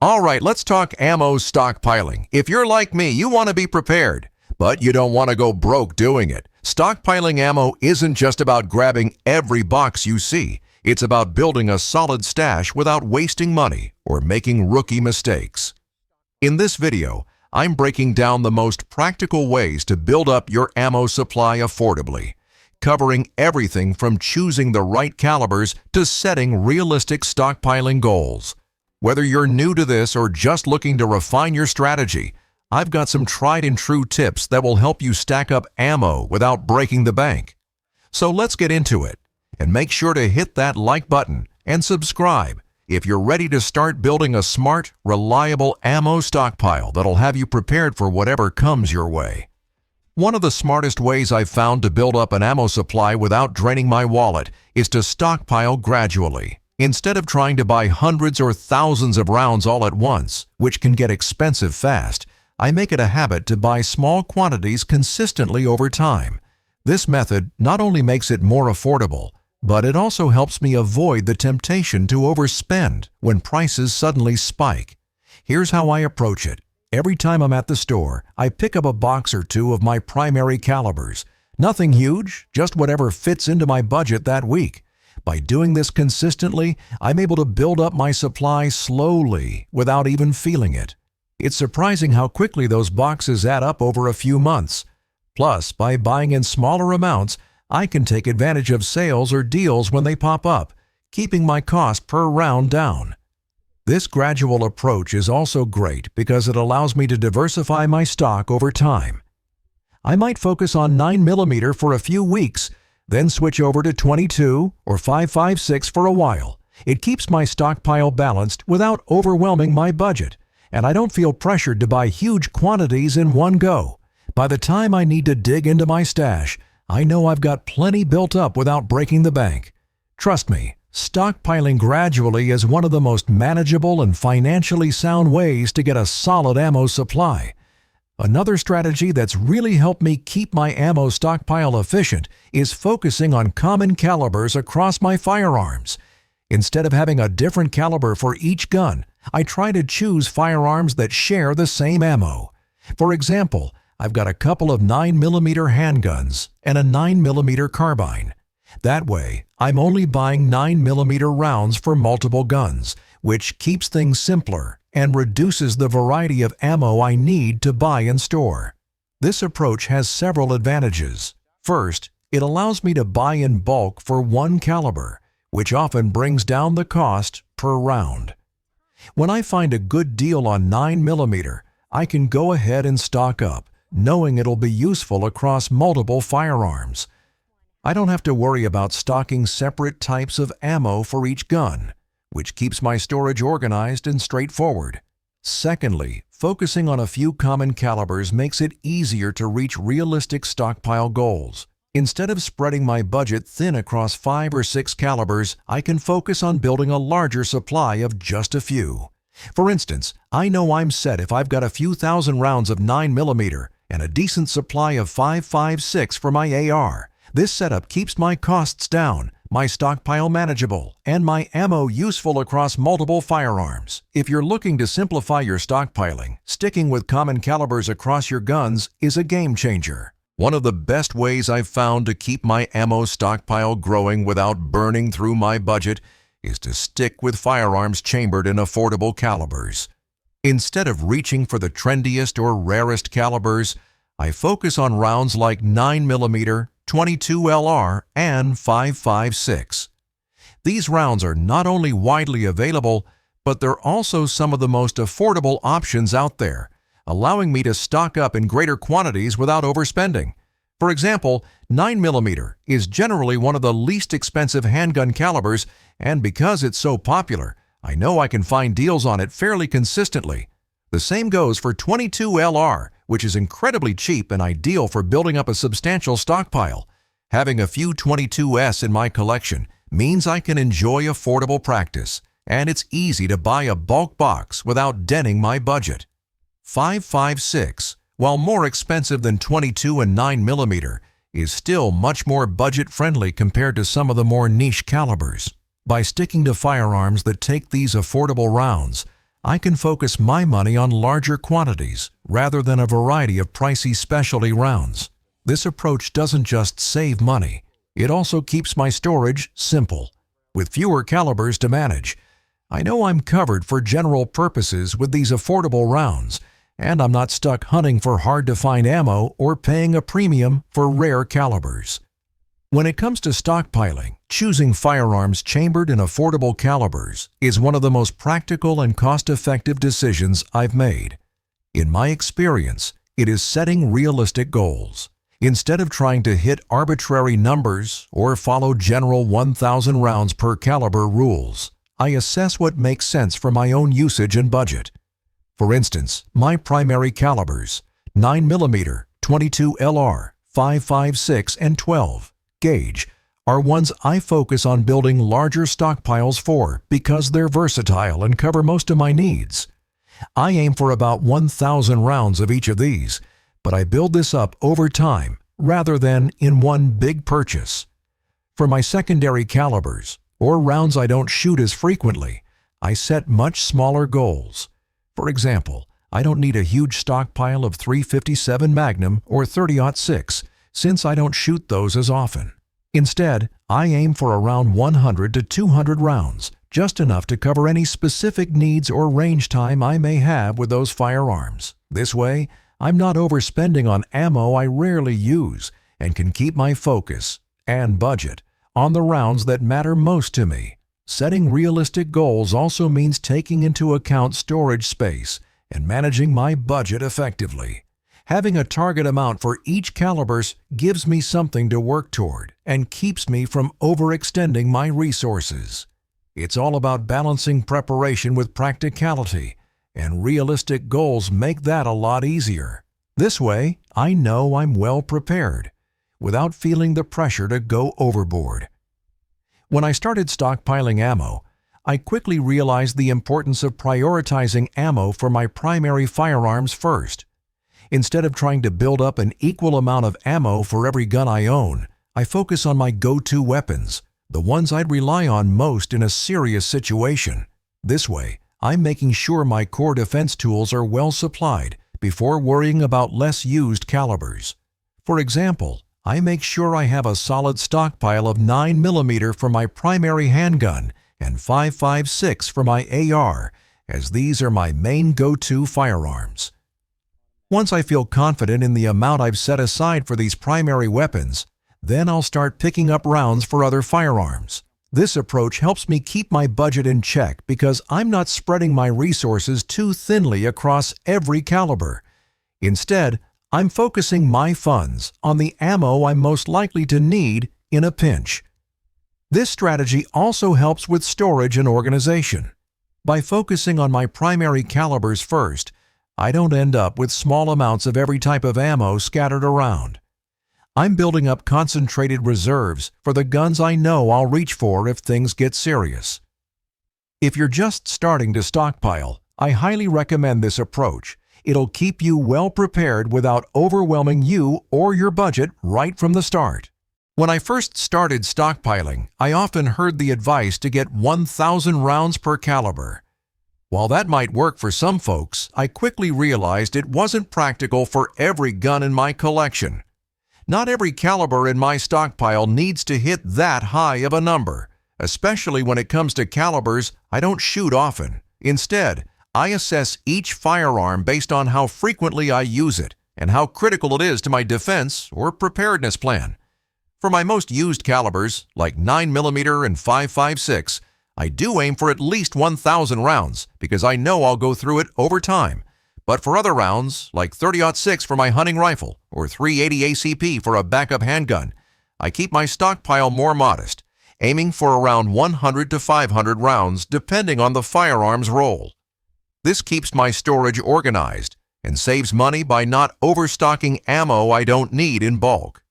All right, let's talk ammo stockpiling. If you're like me, you want to be prepared, but you don't want to go broke doing it. Stockpiling ammo isn't just about grabbing every box you see. It's about building a solid stash without wasting money or making rookie mistakes. In this video, I'm breaking down the most practical ways to build up your ammo supply affordably, covering everything from choosing the right calibers to setting realistic stockpiling goals. Whether you're new to this or just looking to refine your strategy, I've got some tried and true tips that will help you stack up ammo without breaking the bank. So let's get into it, and make sure to hit that like button and subscribe if you're ready to start building a smart, reliable ammo stockpile that'll have you prepared for whatever comes your way. One of the smartest ways I've found to build up an ammo supply without draining my wallet is to stockpile gradually. Instead of trying to buy hundreds or thousands of rounds all at once, which can get expensive fast, I make it a habit to buy small quantities consistently over time. This method not only makes it more affordable, but it also helps me avoid the temptation to overspend when prices suddenly spike. Here's how I approach it. Every time I'm at the store, I pick up a box or two of my primary calibers. Nothing huge, just whatever fits into my budget that week. By doing this consistently, I'm able to build up my supply slowly without even feeling it. It's surprising how quickly those boxes add up over a few months. Plus, by buying in smaller amounts, I can take advantage of sales or deals when they pop up, keeping my cost per round down. This gradual approach is also great because it allows me to diversify my stock over time. I might focus on 9mm for a few weeks, then switch over to 22 or 5.56 for a while. It keeps my stockpile balanced without overwhelming my budget, and I don't feel pressured to buy huge quantities in one go. By the time I need to dig into my stash, I know I've got plenty built up without breaking the bank. Trust me, stockpiling gradually is one of the most manageable and financially sound ways to get a solid ammo supply. Another strategy that's really helped me keep my ammo stockpile efficient is focusing on common calibers across my firearms. Instead of having a different caliber for each gun, I try to choose firearms that share the same ammo. For example, I've got a couple of 9mm handguns and a 9mm carbine. That way, I'm only buying 9mm rounds for multiple guns, which keeps things simpler and reduces the variety of ammo I need to buy and store. This approach has several advantages. First, it allows me to buy in bulk for one caliber, which often brings down the cost per round. When I find a good deal on 9mm, I can go ahead and stock up, knowing it'll be useful across multiple firearms. I don't have to worry about stocking separate types of ammo for each gun, which keeps my storage organized and straightforward. Secondly, focusing on a few common calibers makes it easier to reach realistic stockpile goals. Instead of spreading my budget thin across 5 or 6 calibers, I can focus on building a larger supply of just a few. For instance, I know I'm set if I've got a few thousand rounds of 9mm and a decent supply of 5.56 for my AR. This setup keeps my costs down, my stockpile manageable, and my ammo useful across multiple firearms. If you're looking to simplify your stockpiling, sticking with common calibers across your guns is a game changer. One of the best ways I've found to keep my ammo stockpile growing without burning through my budget is to stick with firearms chambered in affordable calibers. Instead of reaching for the trendiest or rarest calibers, I focus on rounds like 9mm, 22 LR, and 5.56. These rounds are not only widely available, but they're also some of the most affordable options out there, allowing me to stock up in greater quantities without overspending. For example, 9mm is generally one of the least expensive handgun calibers, and because it's so popular, I know I can find deals on it fairly consistently. The same goes for 22 LR, which is incredibly cheap and ideal for building up a substantial stockpile. Having a few 22S in my collection means I can enjoy affordable practice, and it's easy to buy a bulk box without denting my budget. 5.56, while more expensive than 22 and 9mm, is still much more budget-friendly compared to some of the more niche calibers. By sticking to firearms that take these affordable rounds, I can focus my money on larger quantities rather than a variety of pricey specialty rounds. This approach doesn't just save money, it also keeps my storage simple. With fewer calibers to manage, I know I'm covered for general purposes with these affordable rounds, and I'm not stuck hunting for hard-to-find ammo or paying a premium for rare calibers. When it comes to stockpiling, choosing firearms chambered in affordable calibers is one of the most practical and cost-effective decisions I've made. In my experience, it is setting realistic goals. Instead of trying to hit arbitrary numbers or follow general 1,000 rounds per caliber rules, I assess what makes sense for my own usage and budget. For instance, my primary calibers, 9mm, 22 LR, 5.56, and 12 gauge, are ones I focus on building larger stockpiles for because they're versatile and cover most of my needs. I aim for about 1,000 rounds of each of these, but I build this up over time rather than in one big purchase. For my secondary calibers, or rounds I don't shoot as frequently, I set much smaller goals. For example, I don't need a huge stockpile of .357 Magnum or .30-06 since I don't shoot those as often. Instead, I aim for around 100 to 200 rounds, just enough to cover any specific needs or range time I may have with those firearms. This way, I'm not overspending on ammo I rarely use and can keep my focus and budget on the rounds that matter most to me. Setting realistic goals also means taking into account storage space and managing my budget effectively. Having a target amount for each calibers gives me something to work toward and keeps me from overextending my resources. It's all about balancing preparation with practicality, and realistic goals make that a lot easier. This way, I know I'm well prepared, without feeling the pressure to go overboard. When I started stockpiling ammo, I quickly realized the importance of prioritizing ammo for my primary firearms first. Instead of trying to build up an equal amount of ammo for every gun I own, I focus on my go-to weapons, the ones I'd rely on most in a serious situation. This way, I'm making sure my core defense tools are well supplied before worrying about less used calibers. For example, I make sure I have a solid stockpile of 9mm for my primary handgun and 5.56 for my AR, as these are my main go-to firearms. Once I feel confident in the amount I've set aside for these primary weapons, then I'll start picking up rounds for other firearms. This approach helps me keep my budget in check because I'm not spreading my resources too thinly across every caliber. Instead, I'm focusing my funds on the ammo I'm most likely to need in a pinch. This strategy also helps with storage and organization. By focusing on my primary calibers first, I don't end up with small amounts of every type of ammo scattered around. I'm building up concentrated reserves for the guns I know I'll reach for if things get serious. If you're just starting to stockpile, I highly recommend this approach. It'll keep you well prepared without overwhelming you or your budget right from the start. When I first started stockpiling, I often heard the advice to get 1,000 rounds per caliber. While that might work for some folks, I quickly realized it wasn't practical for every gun in my collection. Not every caliber in my stockpile needs to hit that high of a number, especially when it comes to calibers I don't shoot often. Instead, I assess each firearm based on how frequently I use it and how critical it is to my defense or preparedness plan. For my most used calibers, like 9mm and 5.56, I do aim for at least 1,000 rounds because I know I'll go through it over time. But for other rounds, like .30-06 for my hunting rifle or .380 ACP for a backup handgun, I keep my stockpile more modest, aiming for around 100 to 500 rounds depending on the firearm's role. This keeps my storage organized and saves money by not overstocking ammo I don't need in bulk.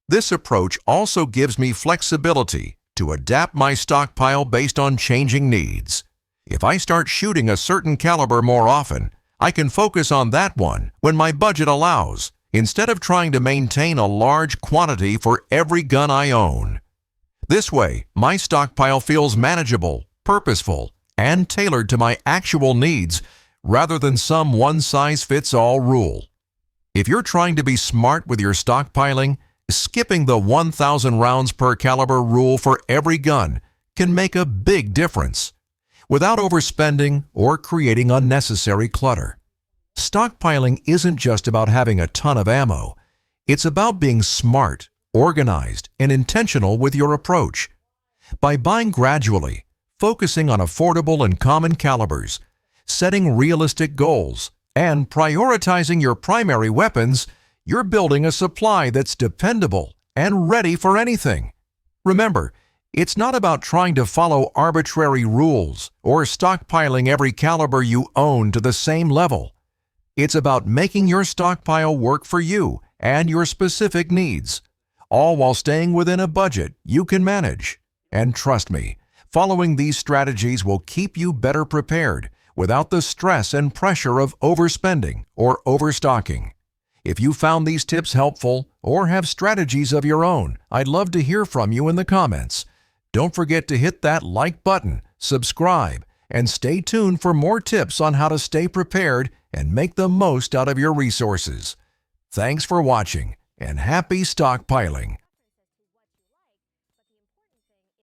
This approach also gives me flexibility to adapt my stockpile based on changing needs. If I start shooting a certain caliber more often, I can focus on that one when my budget allows, instead of trying to maintain a large quantity for every gun I own. This way, my stockpile feels manageable, purposeful, and tailored to my actual needs rather than some one-size-fits-all rule. If you're trying to be smart with your stockpiling, skipping the 1,000 rounds per caliber rule for every gun can make a big difference without overspending or creating unnecessary clutter. Stockpiling isn't just about having a ton of ammo. It's about being smart, organized, and intentional with your approach. By buying gradually, focusing on affordable and common calibers, setting realistic goals, and prioritizing your primary weapons, you're building a supply that's dependable and ready for anything. Remember, it's not about trying to follow arbitrary rules or stockpiling every caliber you own to the same level. It's about making your stockpile work for you and your specific needs, all while staying within a budget you can manage. And trust me, following these strategies will keep you better prepared without the stress and pressure of overspending or overstocking. If you found these tips helpful or have strategies of your own, I'd love to hear from you in the comments. Don't forget to hit that like button, subscribe, and stay tuned for more tips on how to stay prepared and make the most out of your resources. Thanks for watching, and happy stockpiling!